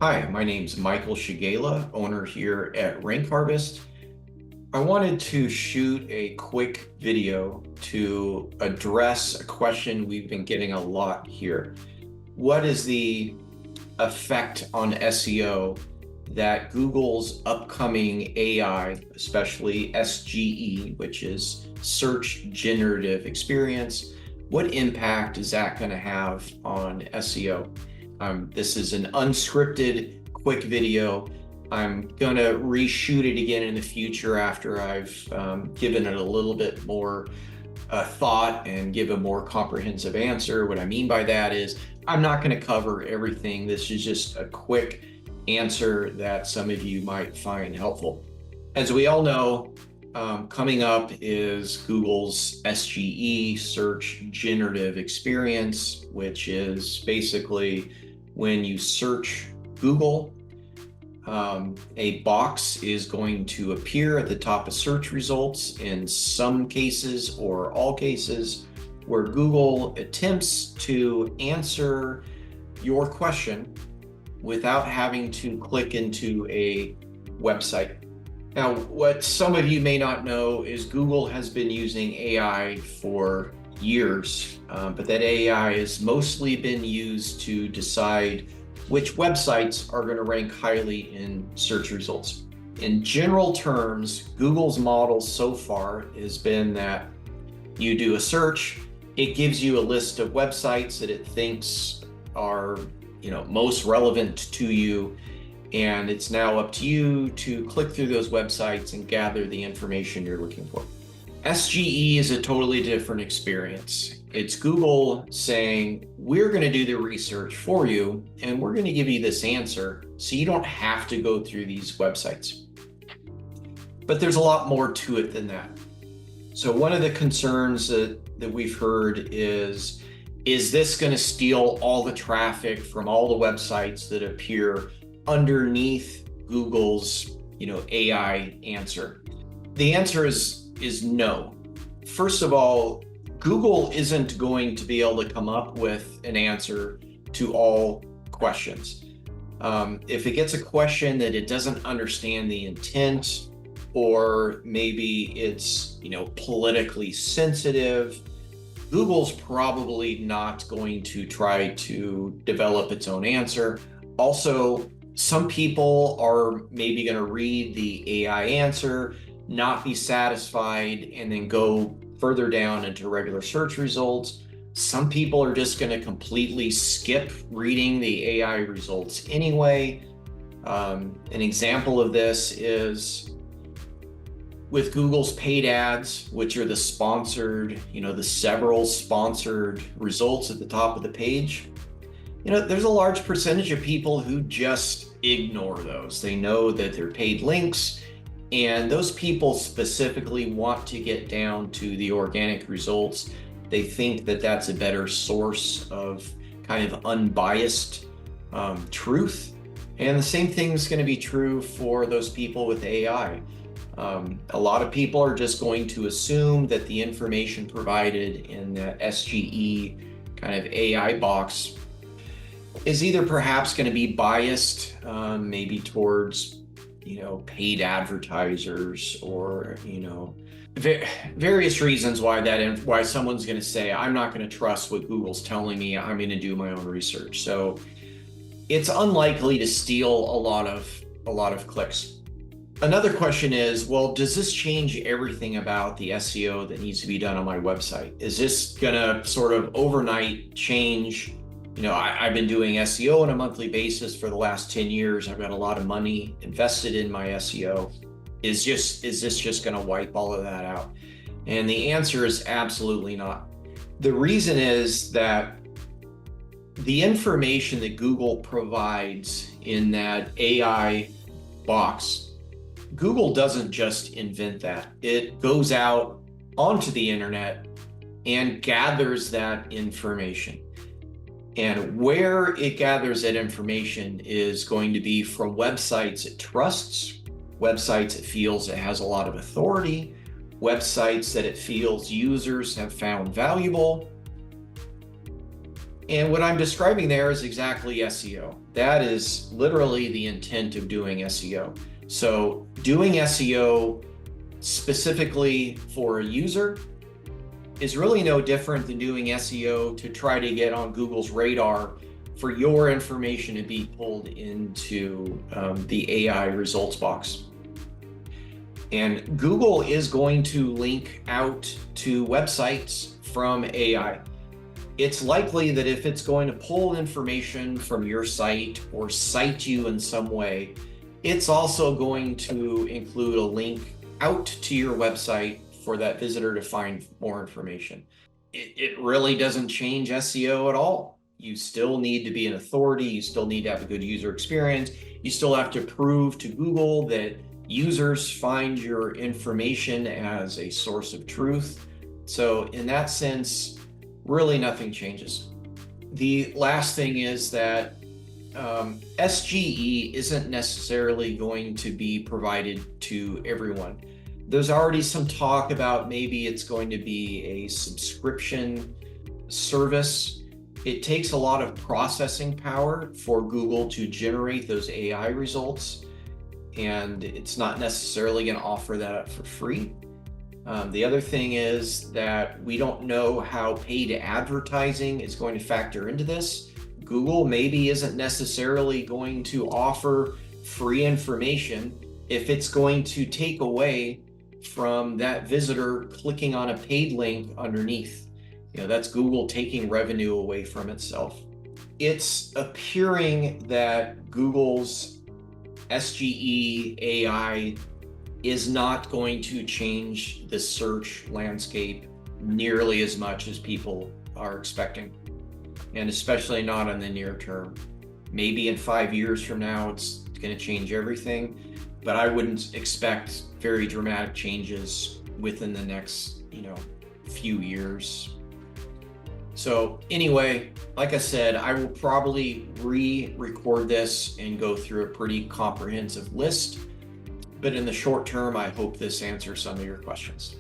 Hi, my name's Michael Shigela, owner here at Rank Harvest. I wanted to shoot a quick video to address a question we've been getting a lot here. What is the effect on SEO that Google's upcoming AI, especially SGE, which is Search Generative Experience, what impact is that going to have on SEO? This is an unscripted, quick video. I'm going to reshoot it again in the future after I've given it a little bit more thought and give a more comprehensive answer. What I mean by that is I'm not going to cover everything. This is just a quick answer that some of you might find helpful. As we all know, coming up is Google's SGE, Search Generative Experience, which is basically when you search Google, a box is going to appear at the top of search results in some cases or all cases where Google attempts to answer your question without having to click into a website. Now, what some of you may not know is Google has been using AI for years, but that AI has mostly been used to decide which websites are going to rank highly in search results. In general terms, Google's model so far has been that you do a search, it gives you a list of websites that it thinks are, most relevant to you, and it's now up to you to click through those websites and gather the information you're looking for. SGE is a totally different experience. It's Google saying, we're going to do the research for you, and we're going to give you this answer so you don't have to go through these websites. But there's a lot more to it than that. So one of the concerns that we've heard is this going to steal all the traffic from all the websites that appear underneath Google's, AI answer? The answer is no. First of all, Google isn't going to be able to come up with an answer to all questions. If it gets a question that it doesn't understand the intent, or maybe it's, politically sensitive, Google's probably not going to try to develop its own answer. Also, some people are maybe going to read the AI answer, not be satisfied, and then go further down into regular search results. Some people are just going to completely skip reading the AI results anyway. An example of this is with Google's paid ads, which are the sponsored, the several sponsored results at the top of the page. There's a large percentage of people who just ignore those. They know that they're paid links, and those people specifically want to get down to the organic results. They think that that's a better source of kind of unbiased truth. And the same thing is going to be true for those people with AI. A lot of people are just going to assume that the information provided in the SGE kind of AI box is either perhaps going to be biased, maybe towards, paid advertisers, or, various reasons why someone's going to say, I'm not going to trust what Google's telling me. I'm going to do my own research. So it's unlikely to steal a lot of clicks. Another question is, well, does this change everything about the SEO that needs to be done on my website? Is this gonna sort of overnight change? I've been doing SEO on a monthly basis for the last 10 years. I've got a lot of money invested in my SEO. Is this just gonna wipe all of that out? And the answer is absolutely not. The reason is that the information that Google provides in that AI box, Google doesn't just invent that. It goes out onto the internet and gathers that information. And where it gathers that information is going to be from websites it trusts, websites it feels it has a lot of authority, websites that it feels users have found valuable. And what I'm describing there is exactly SEO. That is literally the intent of doing SEO. So doing SEO specifically for a user is really no different than doing SEO to try to get on Google's radar for your information to be pulled into the AI results box. And Google is going to link out to websites from AI. It's likely that if it's going to pull information from your site or cite you in some way, it's also going to include a link out to your website for that visitor to find more information. It really doesn't change SEO at all. You still need to be an authority. You still need to have a good user experience. You still have to prove to Google that users find your information as a source of truth. So in that sense, really nothing changes. The last thing is that SGE isn't necessarily going to be provided to everyone. There's already some talk about maybe it's going to be a subscription service. It takes a lot of processing power for Google to generate those AI results, and it's not necessarily going to offer that up for free. The other thing is that we don't know how paid advertising is going to factor into this. Google maybe isn't necessarily going to offer free information if it's going to take away from that visitor clicking on a paid link underneath. That's Google taking revenue away from itself. It's appearing that Google's SGE AI is not going to change the search landscape nearly as much as people are expecting, and especially not in the near term. Maybe in 5 years from now, it's going to change everything, but I wouldn't expect very dramatic changes within the next, few years. So anyway, like I said, I will probably re-record this and go through a pretty comprehensive list. But in the short term, I hope this answers some of your questions.